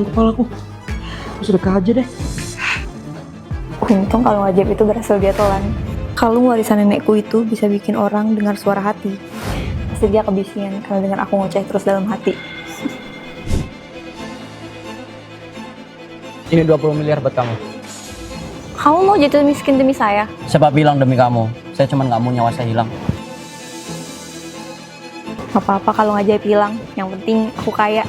Kepalaku. Sedekah aja deh. Untung kalung ajaib itu berhasil dia telan. Kalung warisan nenekku itu bisa bikin orang dengar suara hati. Pasti dia kebisingan karena dengar aku ngoceh terus dalam hati. Ini 20 miliar buat kamu. Kamu mau jatuh miskin demi saya? Siapa bilang demi kamu? Saya cuma nggak mau nyawa saya hilang. Gak apa-apa kalung ajaib hilang. Yang penting aku kaya.